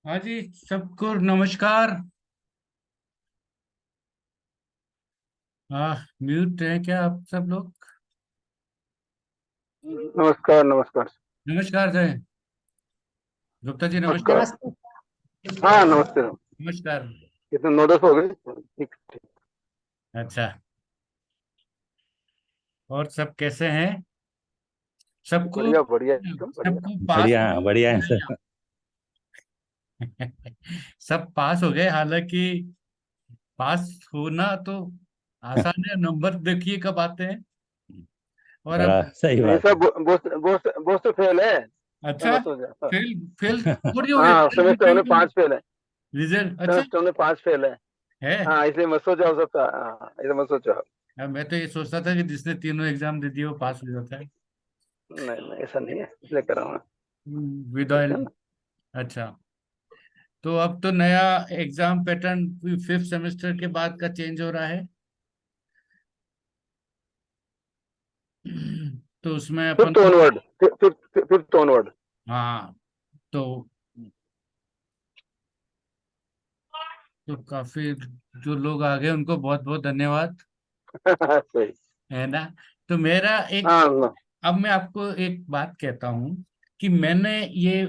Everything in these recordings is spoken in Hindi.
हाँ जी, सबको नमस्कार। हाँ, म्यूट है क्या आप सब लोग? नमस्कार नमस्कार नमस्कार है गुप्ता जी, नमस्कार। नमस्कार। हाँ नमस्ते। नमस्कार। कितने 9-10 हो गए? ठीक ठीक। अच्छा, और सब कैसे हैं? सबको बढ़िया बढ़िया एकदम बढ़िया। सबको पास बढ़िया हो बढ़िया है गए सर। आप? सब पास हो गए, हालांकि पास होना तो आसान है, नंबर देखिए कब आते हैं। और बड़ा अब सही नहीं बात सब है। बहुत से फेल है। मैं अच्छा, बस हो गया। फेल फेल थोड़ी हो गए, हाँ फेल सेमेस्टर में रिपीट 5 फेल है। रिजल्ट अच्छा सेमेस्टर में 5 फेल है। है। हाँ इसलिए मत सोचो हो सकता है। हाँ इसलिए मत सोचो। अब मैं तो ये सोचता था कि जिसने तीनों एग्जाम दे दिए वो पास हो जाता है। नहीं नहीं ऐसा नहीं है इसलिए कर रहा हूँ मैं। विद ठीक है ना। अच्छा, तो अब तो नया एग्जाम पैटर्न फिफ्थ सेमेस्टर के बाद का चेंज हो रहा है। तो उसमें अपन फिफ्थ को ऑनवर्ड। Fifth onward. हाँ, तो काफी जो लोग आ गए उनको बहुत बहुत धन्यवाद, सही। है ना। तो मेरा एक, हाँ हाँ। अब मैं आपको एक बात कहता हूँ कि मैंने ये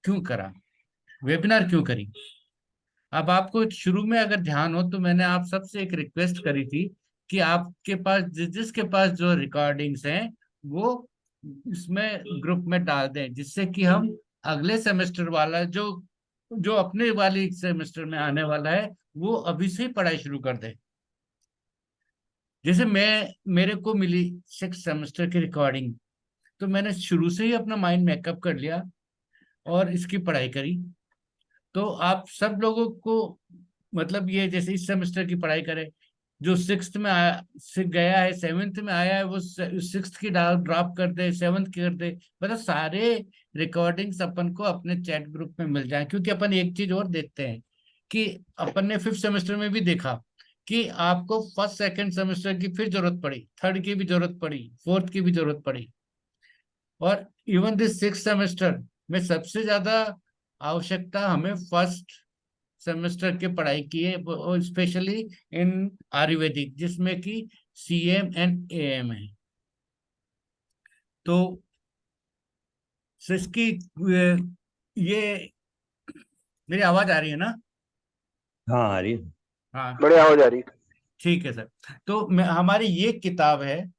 क्यों करा, वेबिनार क्यों करी। अब आपको शुरू में अगर ध्यान हो तो मैंने आप सबसे एक रिक्वेस्ट करी थी कि आपके पास जिसके पास जो रिकॉर्डिंग्स हैं वो इसमें ग्रुप में डाल दें, जिससे कि हम अगले सेमेस्टर वाला जो जो अपने वाली सेमेस्टर में आने वाला है वो अभी से ही पढ़ाई शुरू कर दें। जैसे मेरे को मिली सिक्स सेमेस्टर की रिकॉर्डिंग, तो मैंने शुरू से ही अपना माइंड मेकअप कर लिया और इसकी पढ़ाई करी। तो आप सब लोगों को, मतलब ये जैसे इस सेमेस्टर की पढ़ाई करें, जो सिक्स्थ में आया से गया है, सेवेंथ में आया है, वो सिक्स्थ की ड्रॉप कर दे, सेवन्थ की कर दे। मतलब सारे रिकॉर्डिंग्स अपन को अपने चैट ग्रुप में मिल जाए, क्योंकि अपन एक चीज और देखते हैं कि अपन ने फिफ्थ सेमेस्टर में भी देखा कि आपको फर्स्ट सेकंड सेमेस्टर की फिर जरूरत पड़ी, थर्ड की भी जरूरत पड़ी, फोर्थ की भी जरूरत पड़ी, और इवन दिस सिक्स सेमेस्टर में सबसे ज्यादा आवश्यकता हमें फर्स्ट सेमेस्टर की पढ़ाई की है, और स्पेशली इन आयुर्वेदिक, जिसमें कि सीएम एंड एएम है। तो इसकी ये मेरी आवाज आ रही है ना? हाँ आ रही है। हाँ, बढ़िया आवाज आ रही है। ठीक है सर। तो हमारी ये किताब है,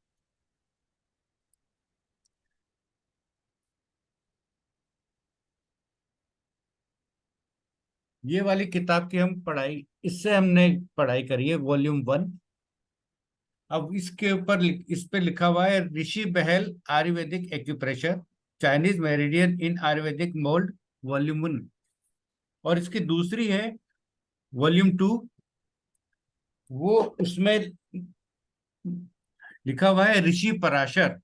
ये वाली किताब की हम पढ़ाई, इससे हमने पढ़ाई करी है, वॉल्यूम 1। अब इसके ऊपर इस पे लिखा हुआ है ऋषि बहल आयुर्वेदिक एक्यूप्रेशर, चाइनीज मेरिडियन इन आयुर्वेदिक मोल्ड, वॉल्यूम 1। और इसकी दूसरी है वॉल्यूम 2, वो उसमें लिखा हुआ है ऋषि पराशर।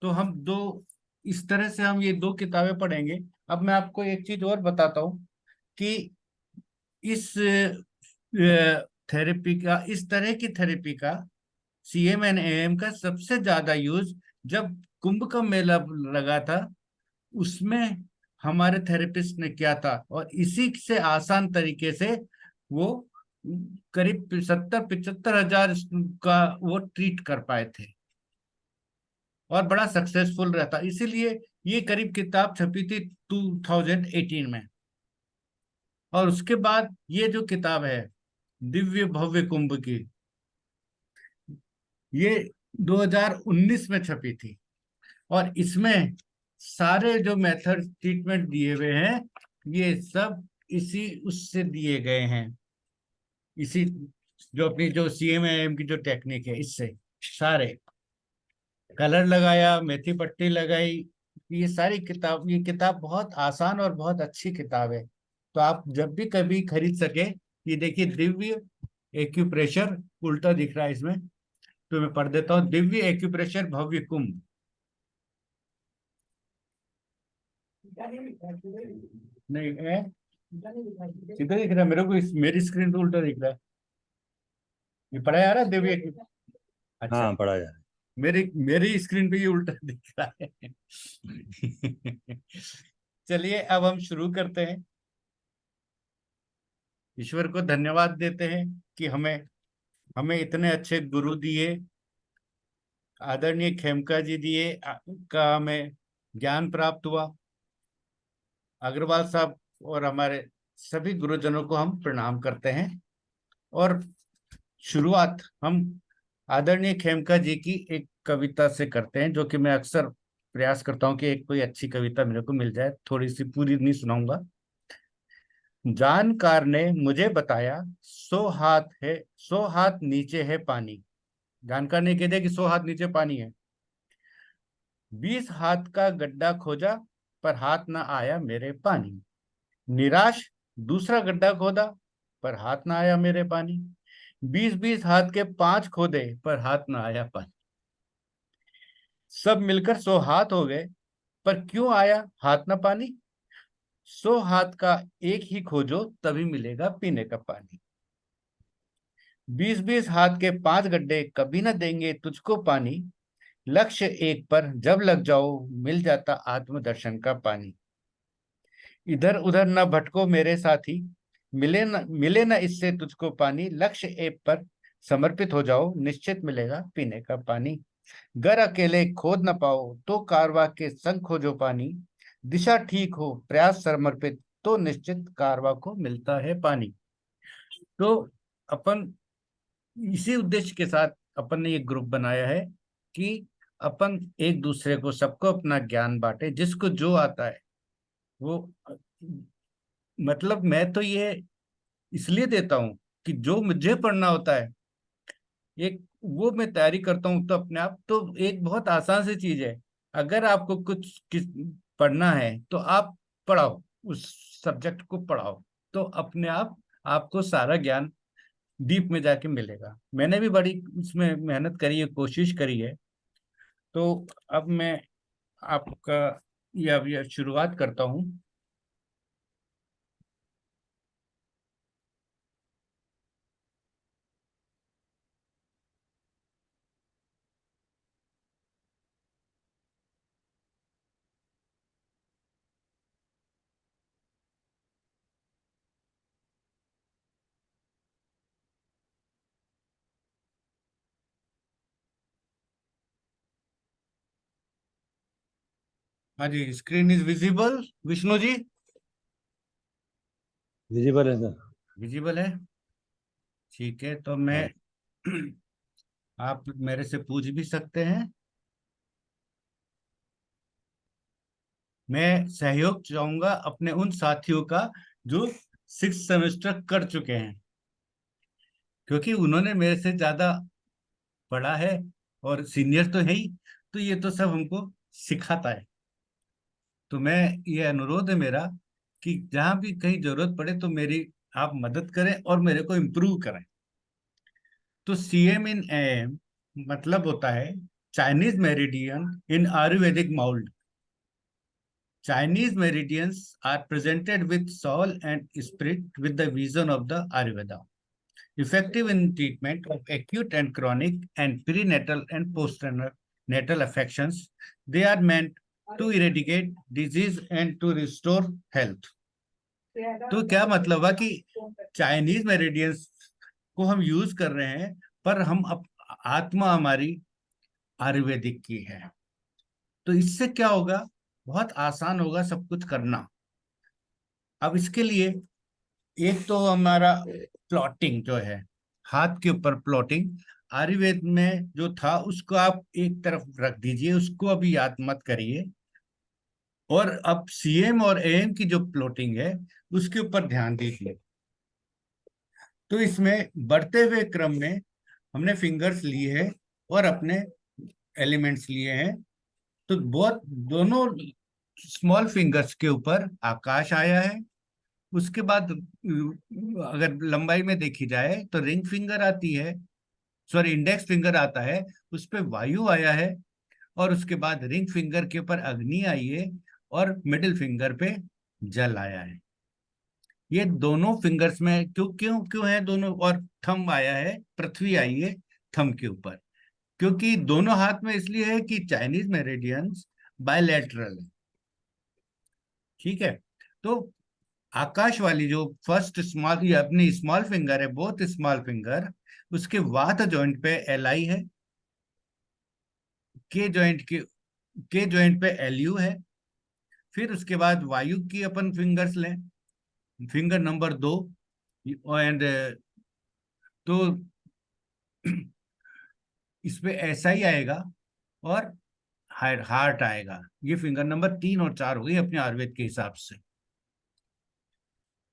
तो हम दो, इस तरह से हम ये दो किताबें पढ़ेंगे। अब मैं आपको एक चीज और बताता हूँ कि इस थेरेपी का, इस तरह की थेरेपी का, सीएम एंड एएम का सबसे ज्यादा यूज जब कुंभ का मेला लगा था, उसमें हमारे थेरेपिस्ट ने किया था, और इसी से आसान तरीके से वो करीब 70-75 हजार का वो ट्रीट कर पाए थे, और बड़ा सक्सेसफुल रहता। इसीलिए ये करीब किताब छपी थी 2018 में। और उसके बाद ये जो किताब है दिव्य भव्य कुंभ की, ये 2019 में छपी थी, और इसमें सारे जो मेथड ट्रीटमेंट दिए हुए हैं ये सब इसी उससे दिए गए हैं, इसी जो अपनी जो सीएमएम की जो टेक्निक है, इससे सारे कलर लगाया, मेथी पट्टी लगाई। ये किताब बहुत आसान और बहुत अच्छी किताब है। तो आप जब भी कभी खरीद सके, ये देखिए दिव्य एक्यूप्रेशर, उल्टा दिख रहा है इसमें, तो मैं पढ़ देता हूँ, दिव्य एक्यूप्रेशर भव्य कुंभ। नहीं है, सीधा दिख रहा है मेरे को, मेरी स्क्रीन पे उल्टा दिख रहा है। ये पढ़ा जा रहा है दिव्य अच्छा, हाँ पढ़ा जा रहा मेरी मेरी स्क्रीन पे ये उल्टा दिख रहा है। चलिए अब हम शुरू करते हैं। ईश्वर को धन्यवाद देते हैं कि हमें हमें इतने अच्छे गुरु दिए, आदरणीय खेमका जी दिए, का हमें ज्ञान प्राप्त हुआ। अग्रवाल साहब और हमारे सभी गुरुजनों को हम प्रणाम करते हैं। और शुरुआत हम आदरणीय खेमका जी की एक कविता से करते हैं, जो कि मैं अक्सर प्रयास करता हूं कि एक कोई अच्छी कविता मेरे को मिल जाए। थोड़ी सी, पूरी नहीं सुनाऊंगा। जानकार ने मुझे बताया, 100 हाथ है, 100 हाथ नीचे है पानी। जानकार ने कह दिया कि 100 हाथ नीचे पानी है। 20 हाथ का गड्ढा खोजा, पर हाथ ना आया मेरे पानी। निराश दूसरा गड्ढा खोदा, पर हाथ ना आया मेरे पानी। 20-20 हाथ के 5 खोदे, पर हाथ ना आया पानी। सब मिलकर 100 हाथ हो गए, पर क्यों आया हाथ ना पानी। 100 हाथ का एक ही खोजो, तभी मिलेगा पीने का पानी। 20-20 हाथ के 5 गड्ढे कभी ना देंगे तुझको पानी। लक्ष्य एक पर जब लग जाओ, मिल जाता आत्मदर्शन का पानी। इधर उधर न भटको मेरे साथी, मिले न इससे तुझको पानी। लक्ष्य एक पर समर्पित हो जाओ, निश्चित मिलेगा पीने का पानी। घर अकेले खोद न पाओ, तो कारवा के संग खोजो पानी। दिशा ठीक हो, प्रयास समर्पित, तो निश्चित कारवा को मिलता है पानी। तो अपन इसी उद्देश्य के साथ अपन ने ये ग्रुप बनाया है कि अपन एक दूसरे को, सबको अपना ज्ञान बांटे, जिसको जो आता है वो। मतलब मैं तो ये इसलिए देता हूँ कि जो मुझे पढ़ना होता है, एक वो मैं तैयारी करता हूँ, तो अपने आप तो एक बहुत आसान सी चीज है। अगर आपको पढ़ना है तो आप पढ़ाओ, उस सब्जेक्ट को पढ़ाओ, तो अपने आप आपको सारा ज्ञान डीप में जाके मिलेगा। मैंने भी बड़ी इसमें मेहनत करी है, कोशिश करी है। तो अब मैं आपका यह शुरुआत करता हूँ। हाँ जी, screen is visible Vishnu ji? Visible है सर। विजिबल है, ठीक है। तो मैं हाँ। आप मेरे से पूछ भी सकते हैं। मैं सहयोग चाहूंगा अपने उन साथियों का जो 6 सेमेस्टर कर चुके हैं, क्योंकि उन्होंने मेरे से ज्यादा पढ़ा है और सीनियर तो है ही। तो ये तो सब हमको सिखाता है। तो मैं, ये अनुरोध है मेरा कि जहां भी कहीं जरूरत पड़े तो मेरी आप मदद करें और मेरे को इम्प्रूव करें। तो CM इन AM मतलब होता है Chinese meridian in Ayurvedic mould. Chinese meridians are presented with soul and spirit with the vision of the Ayurveda. Effective in treatment of acute and chronic and prenatal and postnatal affections, they are meant to eradicate disease and to restore health. तो क्या मतलब है कि चाइनीज मेरिडियंस को हम यूज कर रहे हैं, पर हम आत्मा हमारी आयुर्वेदिक की है। तो इससे क्या होगा, बहुत आसान होगा सब कुछ करना। अब इसके लिए एक तो हमारा प्लॉटिंग जो है, हाथ के ऊपर प्लॉटिंग, आयुर्वेद में जो था उसको आप एक तरफ रख दीजिए, उसको अभी याद मत करिए। और अब CM और AM की जो प्लॉटिंग है उसके ऊपर ध्यान दीजिए। तो इसमें बढ़ते हुए क्रम में हमने फिंगर्स लिए है और अपने एलिमेंट्स लिए हैं। तो बहुत दोनों स्मॉल फिंगर्स के ऊपर आकाश आया है। उसके बाद अगर लंबाई में देखी जाए तो रिंग फिंगर आती है, सॉरी इंडेक्स फिंगर आता है, उस पे वायु आया है। और उसके बाद रिंग फिंगर के ऊपर अग्नि आई है और मिडिल फिंगर पे जल आया है। ये दोनों फिंगर्स में क्यों क्यों क्यों है दोनों? और थंब आया है, पृथ्वी आई है थंब के ऊपर। क्योंकि दोनों हाथ में इसलिए है कि चाइनीज मेरिडियंस बायलैटरल है। ठीक है। तो आकाश वाली जो फर्स्ट स्मॉल, ये अपनी स्मॉल फिंगर है, बोथ स्मॉल फिंगर, उसके वात जॉइंट पे एल आई है, के जॉइंट पे एल यू है। फिर उसके बाद वायु की अपन फिंगर्स लें, फिंगर नंबर 2, एंड तो इस पे ऐसा ही आएगा, और हार्ट आएगा। ये फिंगर नंबर 3 और 4 हो गई अपने आयुर्वेद के हिसाब से।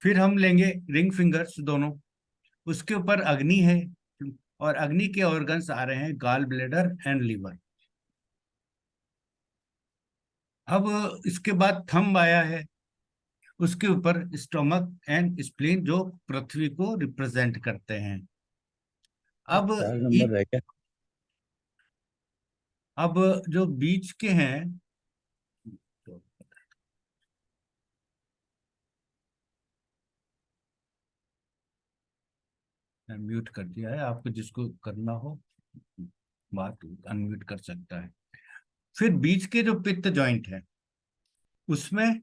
फिर हम लेंगे रिंग फिंगर्स दोनों, उसके ऊपर अग्नि है, और अग्नि के ऑर्गन्स आ रहे हैं गॉल ब्लेडर एंड लीवर। अब इसके बाद थंब आया है, उसके ऊपर स्टोमक एंड स्प्लीन, जो पृथ्वी को रिप्रेजेंट करते हैं। अब 4 नंबर रह गया। अब जो बीच के हैं, म्यूट कर दिया है, आपको जिसको करना हो बात अनम्यूट कर सकता है। फिर बीच के जो पित्त जॉइंट है, उसमें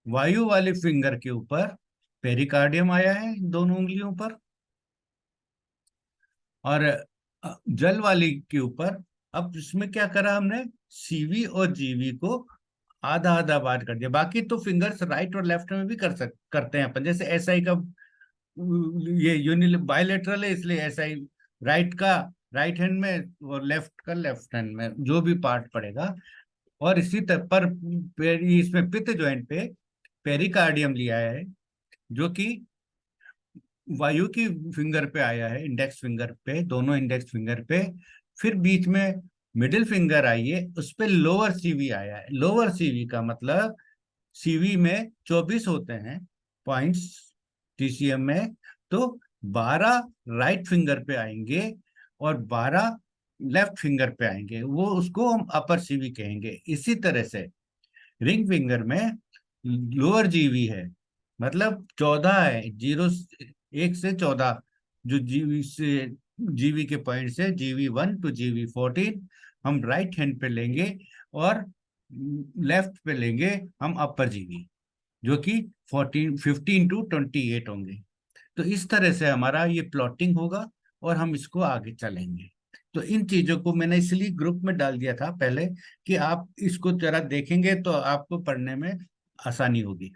वायु वाले फिंगर के ऊपर पेरिकार्डियम आया है दोनों उंगलियों पर, और जल वाली के ऊपर, अब इसमें क्या करा हमने, सीवी और जीवी को आधा आधा बार कर दिया। बाकी तो फिंगर्स राइट और लेफ्ट में भी करते हैं अपन, जैसे एस आई का ये यूनि बायलेटरल है, इसलिए एस आई राइट का राइट हैंड में और लेफ्ट का लेफ्ट हैंड में, जो भी पार्ट पड़ेगा। और इसी तरह पर इसमें पित्त जॉइंट पे पेरिकार्डियम लिया है, जो कि वायु की फिंगर पे आया है, इंडेक्स फिंगर पे, दोनों इंडेक्स फिंगर पे। फिर बीच में मिडिल फिंगर आई है, उस पे लोअर सीवी आया है। लोअर सीवी का मतलब, सीवी में 24 होते हैं पॉइंट्स टीसीएम में, तो 12 राइट फिंगर पे आएंगे और 12 लेफ्ट फिंगर पे आएंगे, वो उसको हम अपर सीवी कहेंगे। इसी तरह से रिंग फिंगर में लोअर जीवी है, मतलब 14 है, 1 से 14, जो जीवी से जीवी के पॉइंट से GV1 to GV14 हम राइट हैंड पे लेंगे, और लेफ्ट पे लेंगे हम अपर जीवी, जो कि 15 to 28 होंगे। तो इस तरह से हमारा ये प्लॉटिंग होगा, और हम इसको आगे चलेंगे। तो इन चीजों को मैंने इसलिए ग्रुप में डाल दिया था पहले, कि आप इसको जरा देखेंगे तो आपको पढ़ने में आसानी होगी।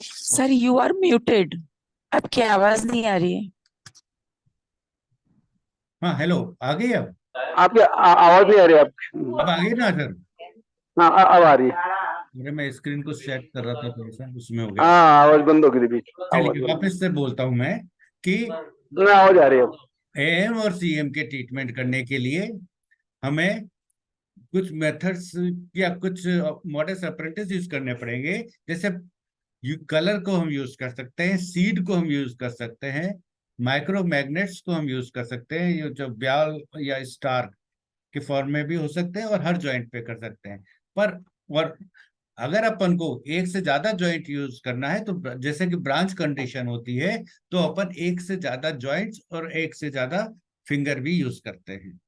सर यू आर म्यूटेड, आपकी आवाज नहीं आ रही है। हाँ, हेलो, आ गई अब? आपकी आवाज नहीं आ रही अब आ गई ना सर? हाँ, अब आ रही है। अरे मैं स्क्रीन को सेट कर रहा था थोड़ा सा, उसमें हो गया। हाँ, आवाज बंद हो गई थी बीच में। आवाज चलिए वापस से बोलता हूँ मैं, कि नहीं, आवाज आ रही है अब। एएम और सीएम के ट्रीटमेंट करने के लिए हमें कुछ मेथड्स या कुछ मॉडर्न अप्रेंटिस यूज करने पड़ेंगे। जैसे कलर को हम यूज कर सकते हैं, सीड को हम यूज कर सकते हैं, माइक्रो मैग्नेट्स को हम यूज कर सकते हैं, ये जो ब्याल या स्टार के फॉर्म में भी हो सकते हैं, और हर जॉइंट पे कर सकते हैं। पर और अगर अपन को एक से ज्यादा जॉइंट यूज करना है, तो जैसे कि ब्रांच कंडीशन होती है, तो अपन एक से ज्यादा जॉइंट्स और एक से ज्यादा फिंगर भी यूज करते हैं।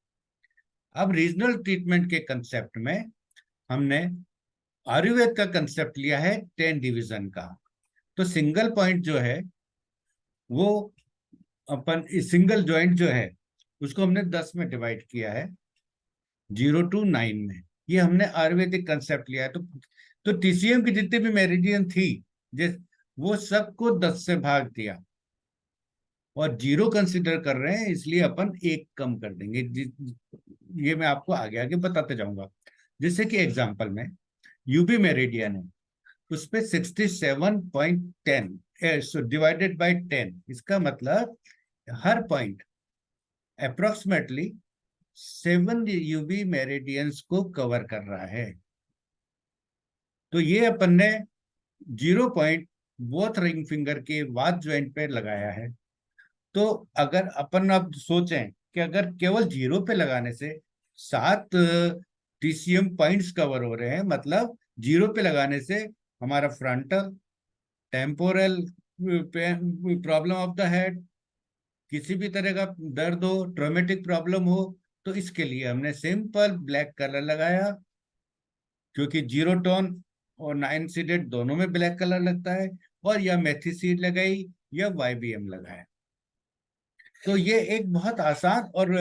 अब रीजनल ट्रीटमेंट के कंसेप्ट में हमने आयुर्वेद का कंसेप्ट लिया है 10 डिवीजन का। तो सिंगल पॉइंट जो है वो अपन सिंगल जॉइंट जो है उसको हमने 10 में डिवाइड किया है, 0 to 9 में। ये हमने आयुर्वेदिक कंसेप्ट लिया है। तो टीसीएम की जितनी भी मेरिडियन थी, जिस वो सबको 10 से भाग दिया, और 0 कंसिडर कर रहे हैं, इसलिए अपन 1 कम कर देंगे। ये मैं आपको आगे आगे बताते जाऊंगा। जैसे कि एग्जांपल में यूबी मेरिडियन है, उस पे 67.10 डिवाइडेड बाय 10, इसका मतलब हर पॉइंट अप्रोक्सीमेटली 7 यूबी मेरिडियंस को कवर कर रहा है। तो ये अपन ने 0 पॉइंट बोथ रिंग फिंगर के वाद ज्वाइंट पे लगाया है। तो अगर अपन अब सोचें कि अगर केवल 0 पे लगाने से 7 टीसीएम पॉइंट्स कवर हो रहे हैं, मतलब 0 पे लगाने से हमारा frontal, temporal problem of the head, किसी भी तरह का दर्द हो, ट्रॉमेटिक प्रॉब्लम हो, तो इसके लिए हमने सिंपल ब्लैक कलर लगाया, क्योंकि 0 टोन और 9 सीडेड दोनों में ब्लैक कलर लगता है, और या मेथी सीड लगाई या वाईबीएम लगाया। तो ये एक बहुत आसान और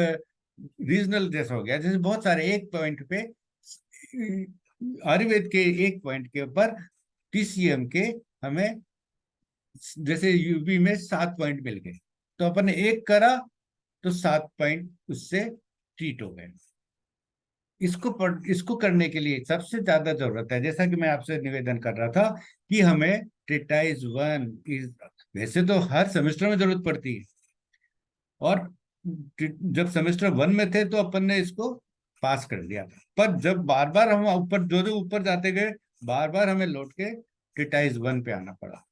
रीजनल जैसा हो गया, जैसे बहुत सारे एक पॉइंट पे, आयुर्वेद के एक पॉइंट के ऊपर टीसीएम के हमें जैसे यूबी में 7 पॉइंट मिल गए, तो अपन ने एक करा तो 7 पॉइंट उससे ट्रीट हो गए। इसको करने के लिए सबसे ज्यादा जरूरत है, जैसा कि मैं आपसे निवेदन कर रहा था, कि हमें ट्रीटाइज 1 इज, वैसे तो हर सेमेस्टर में जरूरत पड़ती है, और जब सेमेस्टर 1 में थे तो अपन ने इसको पास कर दिया था, पर जब बार बार हम ऊपर जो जो ऊपर जाते गए, बार बार हमें लौट के ट्रीटाइज 1 पे आना पड़ा।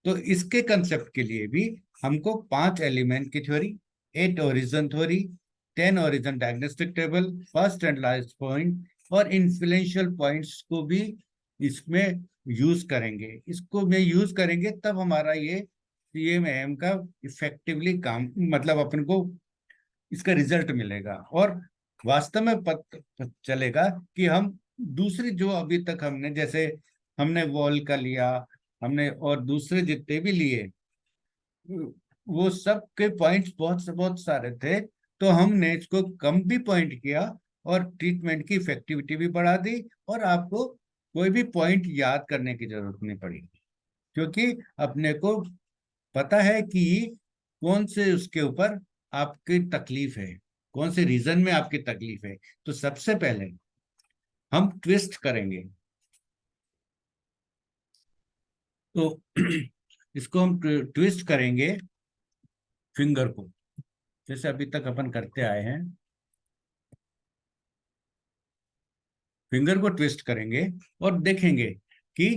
तो इसके कंसेप्ट के लिए भी हमको 5 एलिमेंट की theory, 8 origin theory, 10 origin diagnostic table, first and last point और इन्फ्लुएंशियल पॉइंट्स को भी इसमें यूज करेंगे। इसको में यूज करेंगे तब हमारा ये सीएमएम का इफेक्टिवली काम, मतलब अपन को इसका रिजल्ट मिलेगा, और वास्तव में पता चलेगा कि हम दूसरी जो अभी तक हमने, जैसे हमने वॉल का लिया, हमने और दूसरे जितने भी लिए, वो सब के पॉइंट्स बहुत से बहुत सारे थे, तो हमने इसको कम भी पॉइंट किया और ट्रीटमेंट की इफेक्टिविटी भी बढ़ा दी, और आपको कोई भी पॉइंट याद करने की जरूरत नहीं पड़ी, क्योंकि अपने को पता है कि कौन से उसके ऊपर आपकी तकलीफ है, कौन से रीजन में आपकी तकलीफ है। तो सबसे पहले हम ट्विस्ट करेंगे। तो इसको हम ट्विस्ट करेंगे फिंगर को, जैसे अभी तक अपन करते आए हैं। फिंगर को ट्विस्ट करेंगे और देखेंगे कि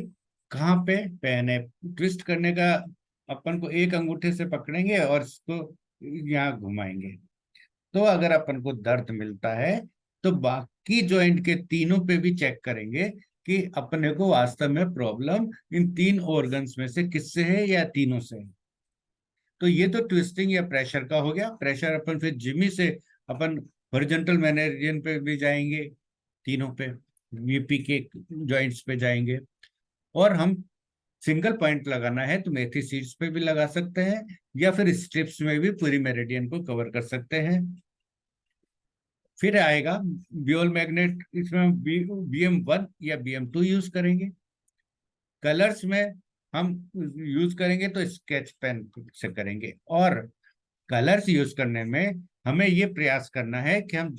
कहाँ पे पेन है। ट्विस्ट करने का अपन को एक अंगूठे से पकड़ेंगे और इसको यहाँ घुमाएंगे, तो अगर अपन को दर्द मिलता है तो बाकी जॉइंट के तीनों पे भी चेक करेंगे कि अपने को वास्तव में प्रॉब्लम इन 3 ऑर्गन्स में से किससे है या तीनों से है। तो ये तो ट्विस्टिंग या प्रेशर का हो गया। प्रेशर अपन फिर जिमी से अपन हॉरिजॉन्टल मेरिडियन पे भी जाएंगे, तीनों पे, वीपी के जॉइंट्स पे जाएंगे, और हम सिंगल पॉइंट लगाना है तो मेथी सीड्स पे भी लगा सकते हैं, या फिर स्ट्रिप्स में भी पूरी मेरिडियन को कवर कर सकते हैं। फिर आएगा ब्यूल मैग्नेट, इसमें BM1 या BM2 यूज करेंगे। कलर्स में हम यूज करेंगे तो स्केच पेन से करेंगे, और कलर्स यूज करने में हमें ये प्रयास करना है कि हम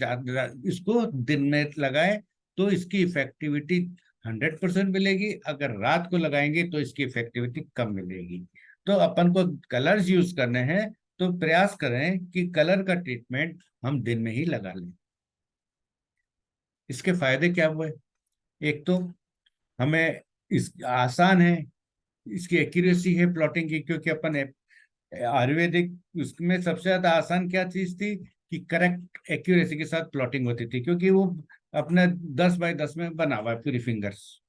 इसको दिन में लगाएं तो इसकी इफेक्टिविटी 100% मिलेगी, अगर रात को लगाएंगे तो इसकी इफेक्टिविटी कम मिलेगी। तो अपन को कलर्स यूज करने हैं, तो प्रयास करें कि कलर का ट्रीटमेंट हम दिन में ही लगा लें। इसके फायदे क्या हुए? एक तो हमें इस आसान है, इसकी एक्यूरेसी है प्लॉटिंग की, क्योंकि अपन आयुर्वेदिक उसमें सबसे ज्यादा आसान क्या चीज थी कि करेक्ट एक्यूरेसी के साथ प्लॉटिंग होती थी, क्योंकि वो अपने 10 बाय 10 में बना हुआ है पूरी fingers.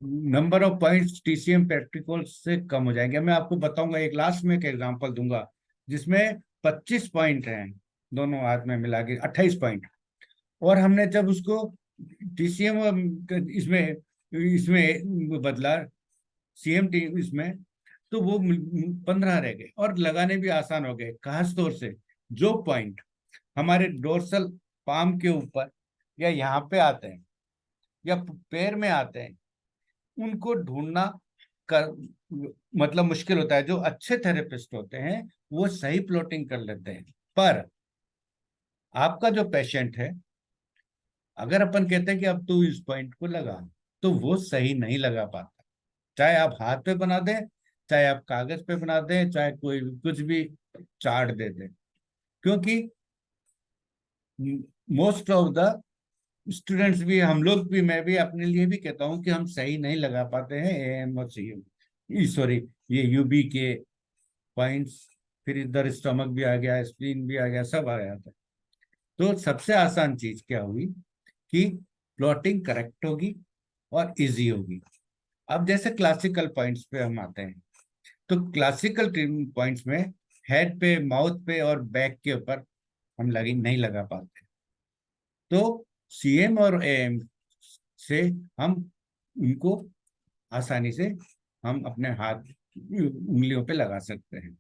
Number of points TCM practical से कम हो जाएंगे। मैं आपको बताऊंगा, एक लास्ट में एक एग्जांपल दूंगा जिसमें 25 पॉइंट हैं, दोनों हाथ में मिला के 28 पॉइंट, और हमने जब उसको टीसीएम इसमें इसमें बदला, CMT इसमें, तो वो 15 रह गए और लगाने भी आसान हो गए। खास तौर से जो पॉइंट हमारे डोर्सल पाम के ऊपर या यहाँ पे आते हैं या पैर में आते हैं, उनको ढूंढना कर मतलब मुश्किल होता है। जो अच्छे थेरेपिस्ट होते हैं वो सही प्लॉटिंग कर लेते हैं, पर आपका जो पेशेंट है, अगर अपन कहते हैं कि अब तू इस पॉइंट को लगा, तो वो सही नहीं लगा पाता। चाहे आप हाथ पे बना दें, चाहे आप कागज पे बना दें, चाहे कोई कुछ भी चार्ट दे दें, क्योंकि मोस्ट ऑफ द स्टूडेंट्स भी, हम लोग भी, मैं भी अपने लिए भी कहता हूँ कि हम सही नहीं लगा पाते हैं एएम और सीएम, सॉरी, ये यूबी के पॉइंट्स। फिर इधर स्टमक भी आ गया, स्प्लीन भी आ गया, सब आ गया था। तो सबसे आसान चीज क्या हुई कि प्लॉटिंग करेक्ट होगी और इजी होगी। अब जैसे क्लासिकल पॉइंट्स पे हम आते हैं, तो क्लासिकल पॉइंट्स में हेड पे, माउथ पे और बैक के ऊपर हम लगी नहीं लगा पाते। तो सीएम और एएम से हम उनको आसानी से हम अपने हाथ उंगलियों पे लगा सकते हैं।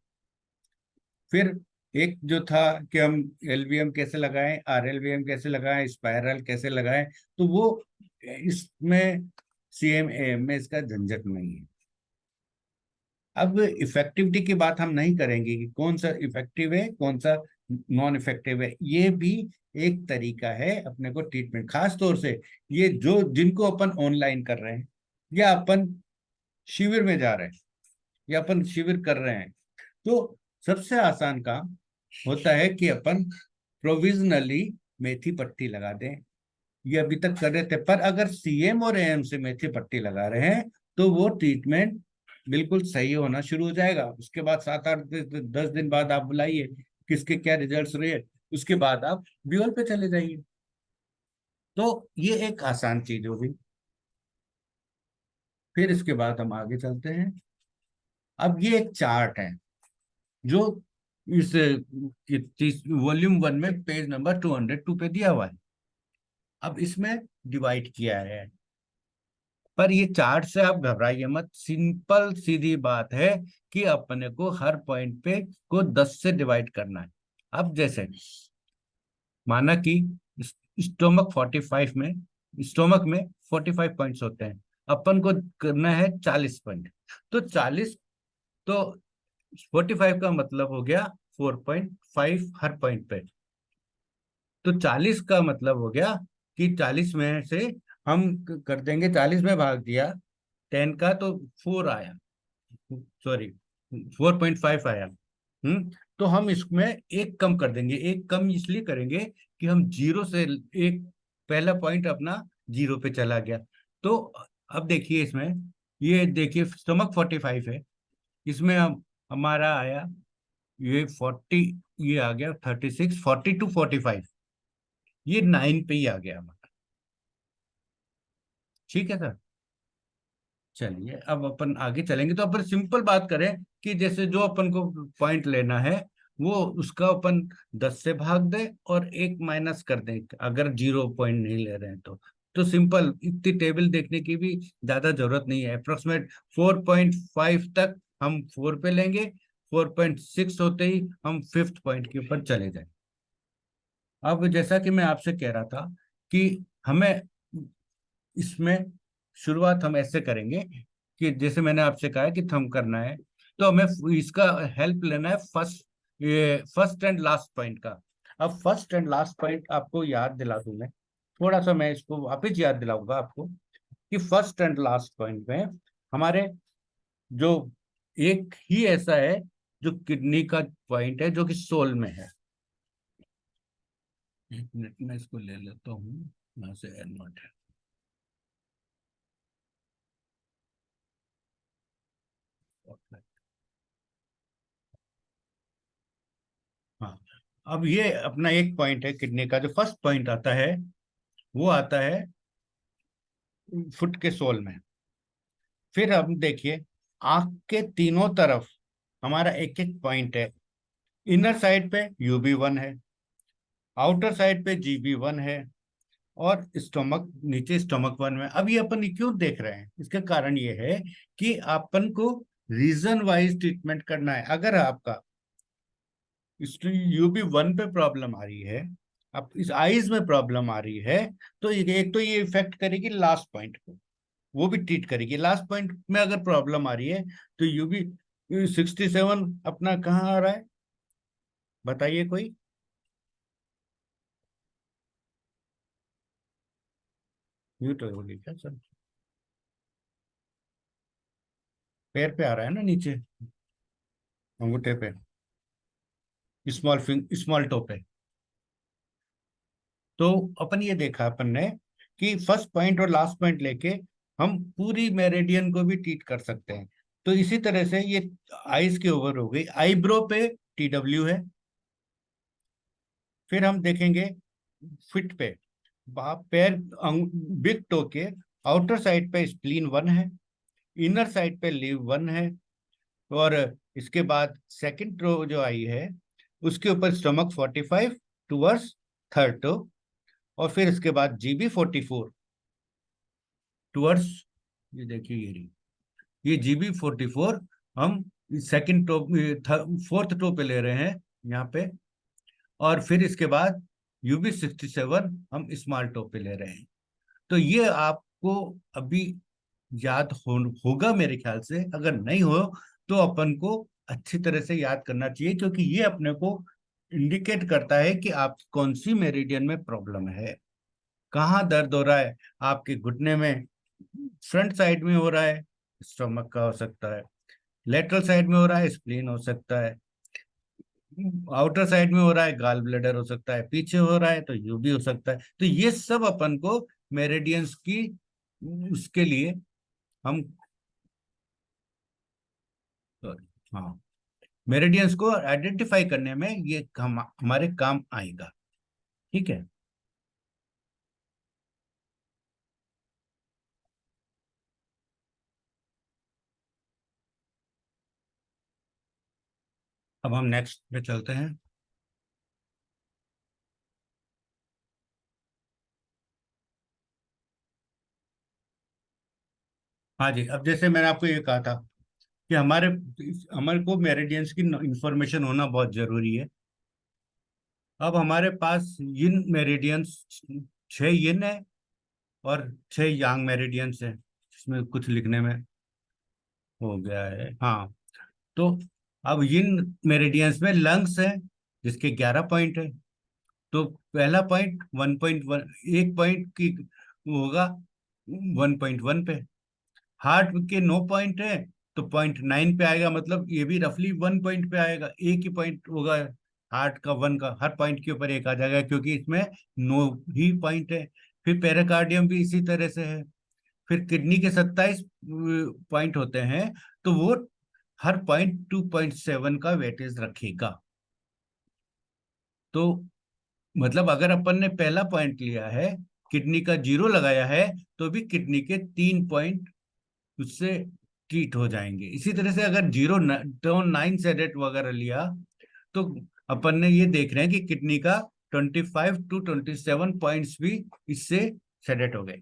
फिर एक जो था कि हम एलवीएम कैसे लगाएं, आरएलवीएम कैसे लगाएं, स्पाइरल कैसे लगाएं, तो वो इसमें सीएम एएम में इसका झंझट नहीं है। अब इफेक्टिविटी की बात हम नहीं करेंगे कि कौन सा इफेक्टिव है, कौन सा नॉन इफेक्टिव है। ये भी एक तरीका है अपने को ट्रीटमेंट, खास तौर से ये जो जिनको अपन ऑनलाइन कर रहे हैं या अपन शिविर में जा रहे हैं या अपन शिविर कर रहे हैं, तो सबसे आसान काम होता है कि अपन प्रोविजनली मेथी पट्टी लगा दें। ये अभी तक कर रहे थे, पर अगर सीएम और एएम से मेथी पट्टी लगा रहे हैं तो वो ट्रीटमेंट बिल्कुल सही होना शुरू हो जाएगा। उसके बाद 7-8-10 दिन बाद आप बुलाइए किसके क्या रिजल्ट्स रहे, उसके बाद आप ब्यूअर पे चले जाइए। तो ये एक आसान चीज होगी। फिर इसके बाद हम आगे चलते हैं। अब ये एक चार्ट है जो इस वॉल्यूम 1 में पेज नंबर 202 पे दिया हुआ है। अब इसमें डिवाइड किया है, पर ये चार्ट से आप घबराइए मत, सिंपल सीधी बात है कि अपने को हर पॉइंट पे को 10 से डिवाइड करना है। अब जैसे माना कि स्टोमक 45 में, स्टोमक में 45 पॉइंट्स होते हैं, अपन को करना है 40 पॉइंट। तो 40, तो 45 का मतलब हो गया 4.5 हर पॉइंट पे। तो 40 का मतलब हो गया कि 40 में से हम कर देंगे, 40 में भाग दिया 10 का तो 4 आया, सॉरी 4.5 आया। तो हम इसमें एक कम कर देंगे। एक कम इसलिए करेंगे कि हम जीरो से एक, पहला पॉइंट अपना जीरो पे चला गया। तो अब देखिए इसमें, ये देखिए स्टमक 45 है, इसमें हम हमारा आया ये 40, ये आ गया 36, 40 to 45, ये 9 पे ही आ गया हमारा। ठीक है सर, चलिए अब अपन आगे चलेंगे। तो अपन सिंपल बात करें कि जैसे जो अपन को पॉइंट लेना है वो उसका अपन 10 से भाग दें और एक माइनस कर दें अगर 0 पॉइंट नहीं ले रहे हैं तो सिंपल, इतनी टेबल देखने की भी ज्यादा जरूरत नहीं है। अप्रोक्सीमेट 4.5 तक हम 4 पे लेंगे, 4.6 होते ही हम 5th पॉइंट के ऊपर चले जाए। अब जैसा कि मैं आपसे कह रहा था कि हमें इसमें शुरुआत हम ऐसे करेंगे कि जैसे मैंने आपसे कहा कि थंब करना है, तो हमें इसका हेल्प लेना है फर्स्ट एंड लास्ट पॉइंट का। अब फर्स्ट एंड लास्ट पॉइंट आपको याद दिला दूं मैं, थोड़ा सा मैं इसको वापिस याद दिलाऊंगा आपको कि फर्स्ट एंड लास्ट पॉइंट में हमारे जो एक ही ऐसा है जो किडनी का पॉइंट है जो कि सोल में है। एक मिनट में इसको ले लेता हूँ, यहाँ से एड नोट है। हाँ, अब ये अपना एक पॉइंट है किडनी का, जो फर्स्ट पॉइंट आता है वो आता है फुट के सोल में। फिर हम देखिए आंख के तीनों तरफ हमारा एक एक पॉइंट है। इनर साइड पे UB1 है, आउटर साइड पे GB1 है, और स्टोमक नीचे स्टोमक 1 में। अब ये अपन क्यों देख रहे हैं, इसका कारण ये है कि अपन को रीजन वाइज ट्रीटमेंट करना है। अगर आपका UB1 पे प्रॉब्लम आ रही है, अब इस आईज में प्रॉब्लम आ रही है, तो एक तो ये इफेक्ट करेगी लास्ट पॉइंट को, वो भी ट्रीट करेगी। लास्ट पॉइंट में अगर प्रॉब्लम आ रही है तो UB67 अपना कहाँ आ रहा है, बताइए कोई। म्यूट हो गई क्या सर? पैर पे आ रहा है ना, नीचे अंगूठे पे, स्मॉल टो पे। तो अपन ये देखा अपन ने कि फर्स्ट पॉइंट और लास्ट पॉइंट लेके हम पूरी मेरिडियन को भी ट्रीट कर सकते हैं। तो इसी तरह से ये आईज के ओवर हो गई। आईब्रो पे TW है। फिर हम देखेंगे फिट पे, पैर बिग टो के आउटर साइड पे स्प्लीन 1 है, इनर साइड पे लीव 1 है, और इसके बाद सेकंड टो जो आई है उसके ऊपर स्टमक 45 टूवर्ड्स थर्ड टो, और फिर इसके बाद GB44 टूवर्ड्स, ये देखिए ये रही, ये GB44 हम सेकंड टो फोर्थ टो पे ले रहे हैं यहाँ पे, और फिर इसके बाद UB67 हम स्मॉल टो पे ले रहे हैं। तो ये आपको अभी याद होगा मेरे ख्याल से। अगर नहीं हो तो अपन को अच्छी तरह से याद करना चाहिए, क्योंकि ये अपने को इंडिकेट करता है कि आप कौन सी मेरिडियन में प्रॉब्लम है, कहाँ दर्द हो रहा है। आपके घुटने में फ्रंट साइड में हो रहा है, स्टमक का हो सकता है। लेटरल साइड में हो रहा है, स्प्लीन हो सकता है। आउटर साइड में हो रहा है, गाल ब्लैडर हो सकता है। पीछे हो रहा है तो UB हो सकता है। तो ये सब अपन को मेरिडियंस की उसके लिए हम, सॉरी, हाँ, मेरिडियंस को आइडेंटिफाई करने में ये हमारे काम आएगा। ठीक है। अब हम नेक्स्ट पे चलते हैं। हाँ जी, अब जैसे मैंने आपको ये कहा था कि हमारे हमारे को मेरिडियंस की इंफॉर्मेशन होना बहुत जरूरी है। अब हमारे पास यिन मेरिडियंस 6 यिन है और 6 यांग मेरिडियंस है, जिसमें कुछ लिखने में हो गया है। हाँ, तो अब यिन मेरिडियंस में लंग्स है जिसके 11 पॉइंट है। तो पहला पॉइंट 1.1, एक पॉइंट की होगा 1.1 पे। हार्ट के 9 पॉइंट है तो 0.9 पे आएगा, मतलब ये भी रफली 1 पॉइंट पे आएगा। एक ही पॉइंट होगा हार्ट का, 1 का, हर पॉइंट के ऊपर एक आ जाएगा, क्योंकि इसमें 9 ही पॉइंट है। फिर पेरिकार्डियम भी इसी तरह से है। फिर किडनी के 27 पॉइंट होते हैं, तो वो हर पॉइंट 2.7 का वेटेज रखेगा। तो मतलब अगर अपन ने पहला पॉइंट लिया है, किडनी का 0 लगाया है, तो भी किडनी के 3 पॉइंट उससे ट्रीट हो जाएंगे। इसी तरह से अगर 0.9 सेडेट वगैरह लिया, तो अपन ने ये देख रहे हैं कि किडनी का 25 to 27 पॉइंट्स भी इससे सेडेट हो गए,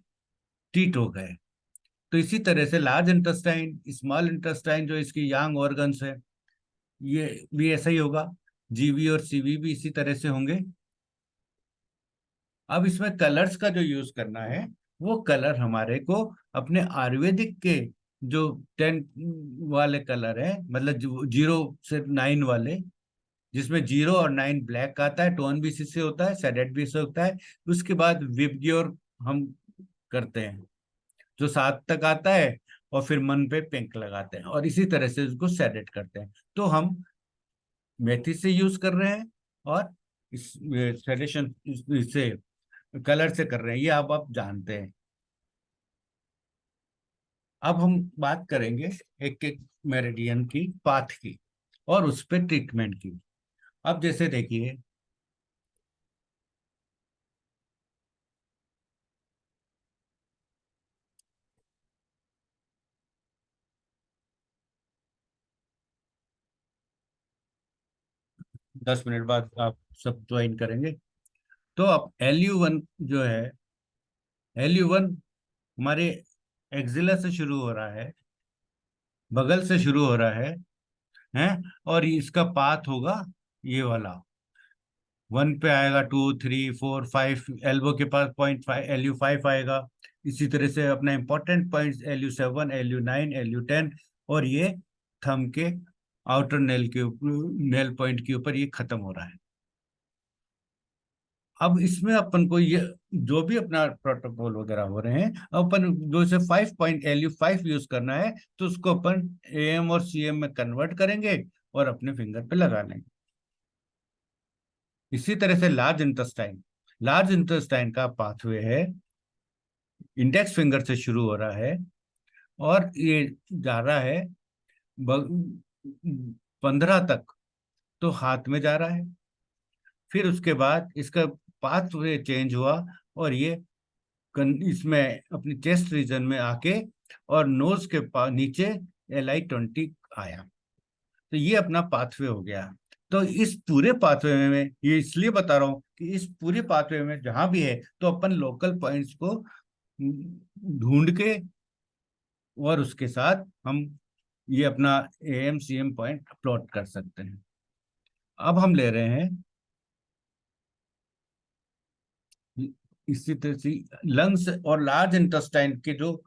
ट्रीट हो गए। तो इसी तरह से लार्ज इंटेस्टाइन, स्मॉल इंटेस्टाइन जो इसकी यांग ऑर्गन्स है, ये भी ऐसा ही होगा। GB और CV भी इसी तरह से होंगे। अब इसमें कलर्स का जो यूज करना है, वो कलर हमारे को अपने आयुर्वेदिक के जो 10 वाले कलर है, मतलब 0 से 9 वाले, जिसमें 0 और 9 ब्लैक आता है, टोन भी इसी से होता है, सेडेट भी इससे होता है। उसके बाद विबग्योर हम करते हैं जो 7 तक आता है, और फिर मन पे पिंक लगाते हैं, और इसी तरह से उसको सेडेट करते हैं। तो हम मेथी से यूज कर रहे हैं, और इस सेडेशन इससे कलर से कर रहे हैं, ये आप जानते हैं। अब हम बात करेंगे एक एक मेरिडियन की पाथ की और उस पर ट्रीटमेंट की। अब जैसे देखिए, 10 मिनट बाद आप सब ज्वाइन करेंगे। तो अब LU1 जो है, LU1 हमारे एक्सिला से शुरू हो रहा है, बगल से शुरू हो रहा है, और इसका पाथ होगा ये वाला, 1 पे आएगा, 2 3 4 5, एल्बो के पास .5 LU5 आएगा। इसी तरह से अपना important points LU7 LU9 LU10, और ये थंब के आउटर नेल के नेल पॉइंट के ऊपर ये खत्म हो रहा है। अब इसमें अपन को ये जो भी अपना प्रोटोकॉल वगैरह हो रहे हैं, अपन जो से 5.LU5 यूज करना है, तो उसको अपन AM और CM में कन्वर्ट करेंगे और अपने फिंगर पे लगा लेंगे। इसी तरह से लार्ज इंटेस्टाइन का पाथवे है, इंडेक्स फिंगर से शुरू हो रहा है और ये जा रहा है 15 तक, तो हाथ में जा रहा है। फिर उसके बाद इसका पाथवे चेंज हुआ और ये इसमें अपनी चेस्ट रीजन में आके और नोज के नीचे LI20 आया। तो ये अपना पाथवे हो गया। तो इस पूरे पाथवे में, ये इसलिए बता रहा हूं कि इस पूरे पाथवे में जहां भी है, तो अपन लोकल पॉइंट्स को ढूंढ के और उसके साथ हम ये अपना AM CM पॉइंट प्लॉट कर सकते हैं। अब हम ले रहे हैं इसी तरह से लंग्स और लार्ज इंटेस्टाइन के जो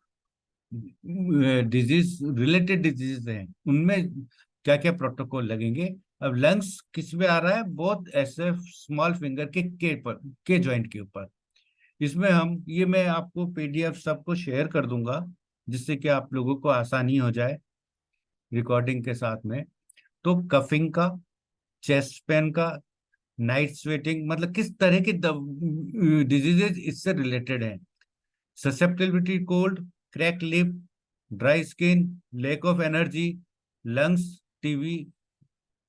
रिलेटेड डिजीज हैं, उनमें क्या क्या प्रोटोकॉल लगेंगे। अब लंग्स किस में आ रहा है, बोथ ऐसे स्मॉल फिंगर के जॉइंट के ऊपर। इसमें हम ये मैं आपको PDF सबको शेयर कर दूंगा, जिससे कि आप लोगों को आसानी हो जाए रिकॉर्डिंग के साथ में। तो कफिंग का, चेस्ट पेन का, नाइट स्वेटिंग, मतलब किस तरह की डिजीजेज इससे रिलेटेड है। Susceptibility cold, crack lip, dry skin, lack of energy, lungs, TB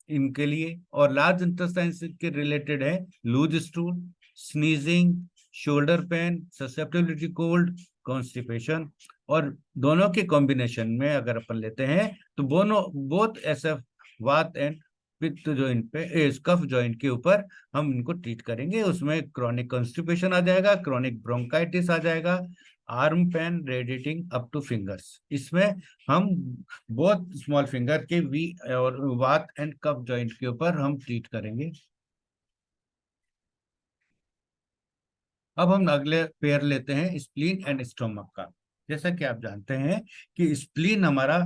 इनके लिए। और लार्ज इंटेस्टाइन के रिलेटेड है loose stool, sneezing, shoulder pain, susceptibility cold, constipation. और दोनों के कॉम्बिनेशन में अगर अपन लेते हैं तो दोनों बोथ ऐसे वात एंड पित्त जॉइंट पे, कफ जॉइंट के ऊपर हम इनको ट्रीट करेंगे। उसमें क्रॉनिक कॉन्स्टिपेशन आ जाएगा, क्रॉनिक ब्रोंकाइटिस आ जाएगा, arm pen radiating up two fingers. इसमें हम बहुत स्मॉल फिंगर के वी और वात एंड कफ जॉइंट के ऊपर हम ट्रीट करेंगे। अब हम अगले पेयर लेते हैं स्प्लीन एंड स्टोमक का। जैसा कि आप जानते हैं कि स्प्लीन हमारा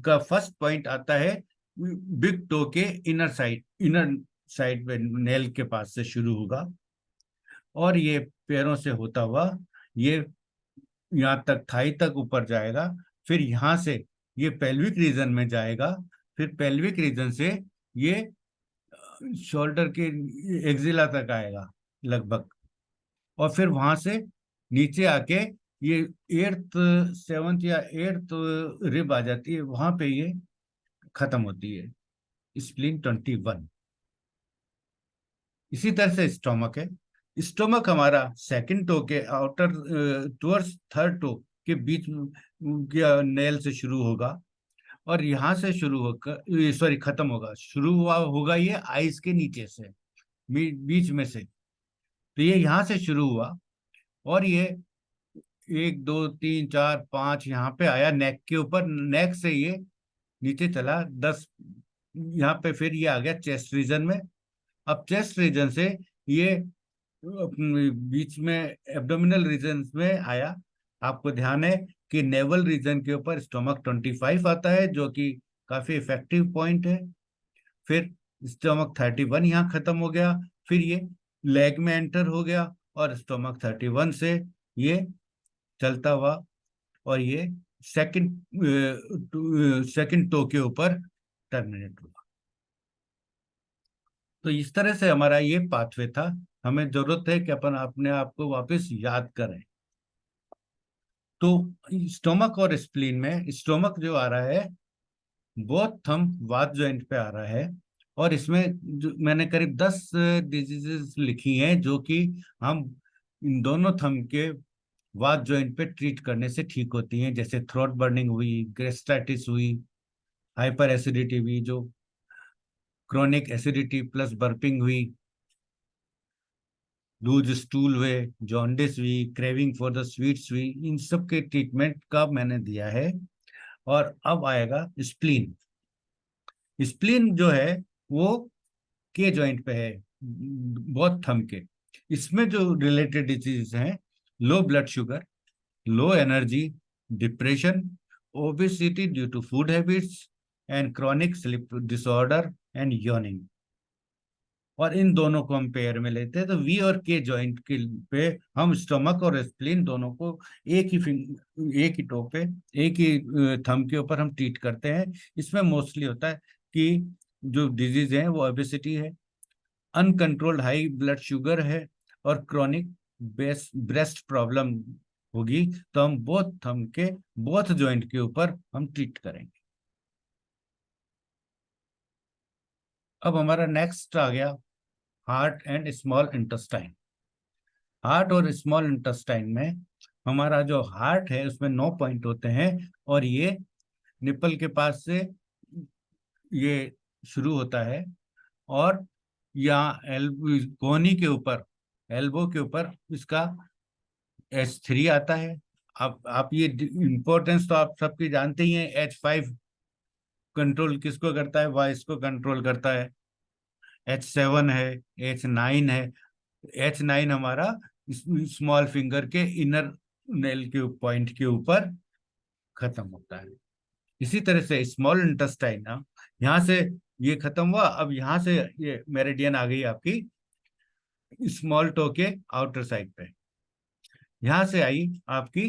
का फर्स्ट पॉइंट आता है बिग टो के इनर साइड पे, नेल के पास से शुरू होगा और ये पैरों से होता हुआ ये यहाँ तक, थाई तक ऊपर जाएगा। फिर यहाँ से ये पेल्विक रीजन में जाएगा, फिर पेल्विक रीजन से ये शोल्डर के एक्जिला तक आएगा लगभग, और फिर वहां से नीचे आके ये 8th 7th या 8th रिब आ जाती है, वहां पे ये खत्म होती है, स्प्लीन 21। इसी तरह से स्टोमक है। स्टोमक हमारा सेकंड टो के आउटर टुवर्ड्स थर्ड टो के बीच नेल से शुरू होगा और यहाँ से शुरू होकर, सॉरी, खत्म होगा, शुरू हुआ होगा ये आइस के नीचे से, बीच में से। तो ये यहाँ से शुरू हुआ और ये 1 2 3 4 5 यहाँ पे आया नेक के ऊपर, नेक से ये नीचे चला 10, यहाँ पे फिर ये आ गया चेस्ट रीजन में। अब चेस्ट रीजन से ये बीच में एब्डोमिनल रीजन में आया। आपको ध्यान है कि नेवल रीजन के ऊपर स्टोमक 25 आता है, जो कि काफी इफेक्टिव पॉइंट है। फिर स्टोमक 31 यहाँ खत्म हो गया, फिर ये लेग में एंटर हो गया और स्टोमक 31 से ये चलता हुआ और ये सेकंड टो के ऊपर टर्मिनेट हुआ। तो इस तरह से हमारा ये पाथवे था। हमें जरूरत है कि अपन अपने आप को वापस याद करें। तो स्टोमक और स्प्लीन में स्टोमक जो आ रहा है बोथ थंब वात जॉइंट पे आ रहा है, और इसमें जो मैंने करीब 10 डिजीजेस लिखी हैं जो कि हम इन दोनों थंब के वात जॉइंट पे ट्रीट करने से ठीक होती हैं। जैसे थ्रोट बर्निंग हुई, गैस्ट्राइटिस हुई, हाइपर एसिडिटी हुई, जो क्रोनिक एसिडिटी प्लस बर्पिंग हुई, लूज स्टूल हुए, जॉन्डिस हुई, क्रेविंग फॉर द स्वीट्स हुई, इन सब के ट्रीटमेंट का मैंने दिया है। और अब आएगा स्प्लीन। स्प्लीन जो है वो के जॉइंट पे है, बहुत थंब के। इसमें जो रिलेटेड डिजीज हैं, low blood sugar, low energy, depression, obesity due to food habits and chronic sleep disorder and yawning. और इन दोनों को हम पेयर में लेते हैं, तो वी और के जॉइंट के पे हम स्टमक और स्प्लीन दोनों को एक ही टो पे, एक ही थंब के ऊपर हम ट्रीट करते हैं। इसमें मोस्टली होता है कि जो डिजीज है वो ओबेसिटी है, अनकंट्रोल्ड हाई ब्लड शुगर है, और क्रॉनिक ब्रेस्ट प्रॉब्लम होगी, तो हम बोथ थंब के बोथ जॉइंट के ऊपर हम ट्रीट करेंगे। अब हमारा नेक्स्ट आ गया heart and small intestine. Heart और स्मॉल इंटेस्टाइन में हमारा जो हार्ट है उसमें 9 पॉइंट होते हैं, और ये निपल के पास से ये शुरू होता है, और यहाँ कोहनी के ऊपर, एल्बो के ऊपर इसका H3 आता है। अब आप ये इंपॉर्टेंस तो आप सबकी जानते ही हैं। H5 कंट्रोल किसको करता है? वॉइस को कंट्रोल करता है। H7 है, H9 है। H9 हमारा स्मॉल फिंगर के इनर नेल के पॉइंट के ऊपर खत्म होता है। इसी तरह से स्मॉल इंटेस्टाइन, यहाँ से ये खत्म हुआ, अब यहाँ से ये मेरिडियन आ गई आपकी स्मॉल टो के आउटर साइड पे। यहाँ से आई आपकी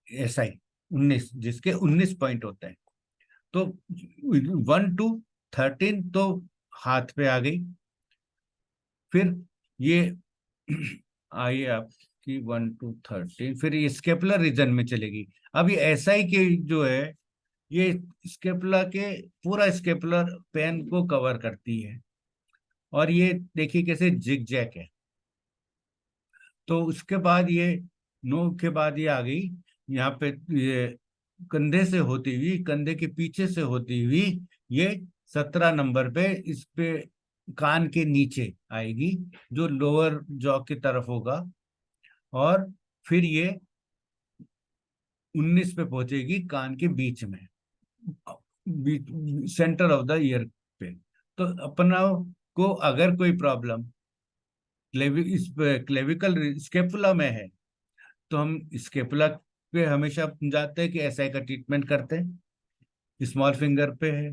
SI 19, जिसके 19 पॉइंट होते हैं। तो 1 to 13 तो हाथ पे आ गई। फिर ये आइए आपकी 1 to 13, फिर ये स्केपुलर रीजन में चलेगी। अब ये SI के जो है ये स्केपुला के पूरा स्केपुलर पेन को कवर करती है, और ये देखिए कैसे जिग जैक है। तो उसके बाद ये नो के बाद ये आ गई यहाँ पे, ये कंधे से होती हुई, कंधे के पीछे से होती हुई ये 17 नंबर पे इस पे कान के नीचे आएगी, जो लोअर जॉ की तरफ होगा, और फिर ये 19 पे पहुंचेगी कान के बीच में, सेंटर ऑफ द ईयर पे। तो अपना को अगर कोई प्रॉब्लम इस क्लेविकल स्केपुला में है, तो हम स्केपुला पे हमेशा जाते हैं कि SI का ट्रीटमेंट करते हैं। स्मॉल फिंगर पे है,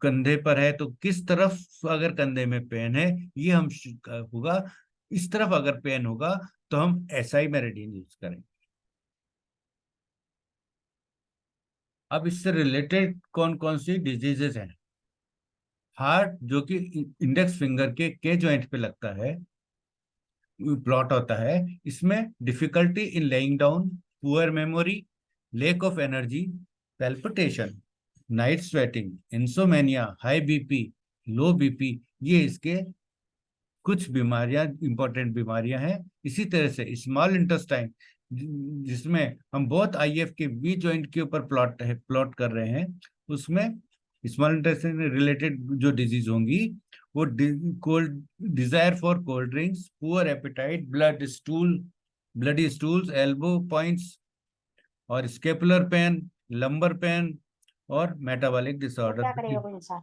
कंधे पर है, तो किस तरफ अगर कंधे में पेन है ये हम होगा, इस तरफ अगर पेन होगा तो हम SI मेरिडियन यूज करेंगे। अब इससे रिलेटेड कौन कौन सी डिजीजेस हैं? हार्ट जो कि इंडेक्स फिंगर के जॉइंट पे लगता है, प्लॉट होता है, इसमें difficulty in laying down, poor memory, lake of energy, palpitation, night sweating, insomnia, high BP, low BP, ये इसके कुछ बीमारियां, इंपॉर्टेंट बीमारियां हैं। इसी तरह से स्मॉल इंटेस्टाइन, जिसमें हम बहुत IF के बी जॉइंट के ऊपर प्लॉट कर रहे हैं, उसमें स्मॉल इंटेस्टाइन रिलेटेड जो डिजीज होंगी वो cold desire for cold drinks, poor appetite, bloody stools, elbow points, और स्केपुलर पेन, लंबर पेन, और मेटाबॉलिक क्या डिसऑर्डर। करेगा कोई इंसान?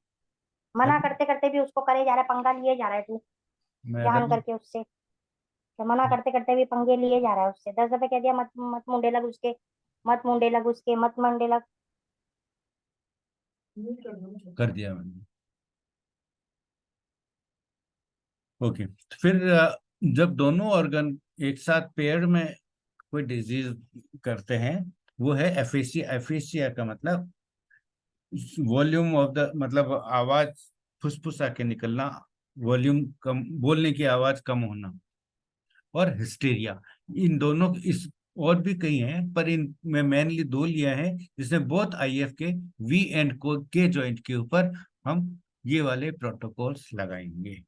मना करते करते भी उसको करे जा रहा है, पंगा लिए जा रहा है तू, जान मैडम करके उससे। तो मना करते करते भी पंगे लिए जा रहा है उससे। 10 दफे कह दिया मत मत मुंडे लग उसके, मत मुंडे लग उसके, मत मुंडे लग। कर दिया मैंने। ओके, फिर जब दोनों ऑर्गन एक साथ पेयर में कोई डिजीज करते हैं, वो है एफेसिया। एफेसिया का मतलब वॉल्यूम ऑफ द, मतलब आवाज फुसफुसा के निकलना, वॉल्यूम कम, बोलने की आवाज कम होना, और हिस्टीरिया। इन दोनों इस और भी कई हैं, पर इन में मेनली 2 लिया है, जिसमें बहुत IF के V एंड के जॉइंट के ऊपर हम ये वाले प्रोटोकॉल्स लगाएंगे।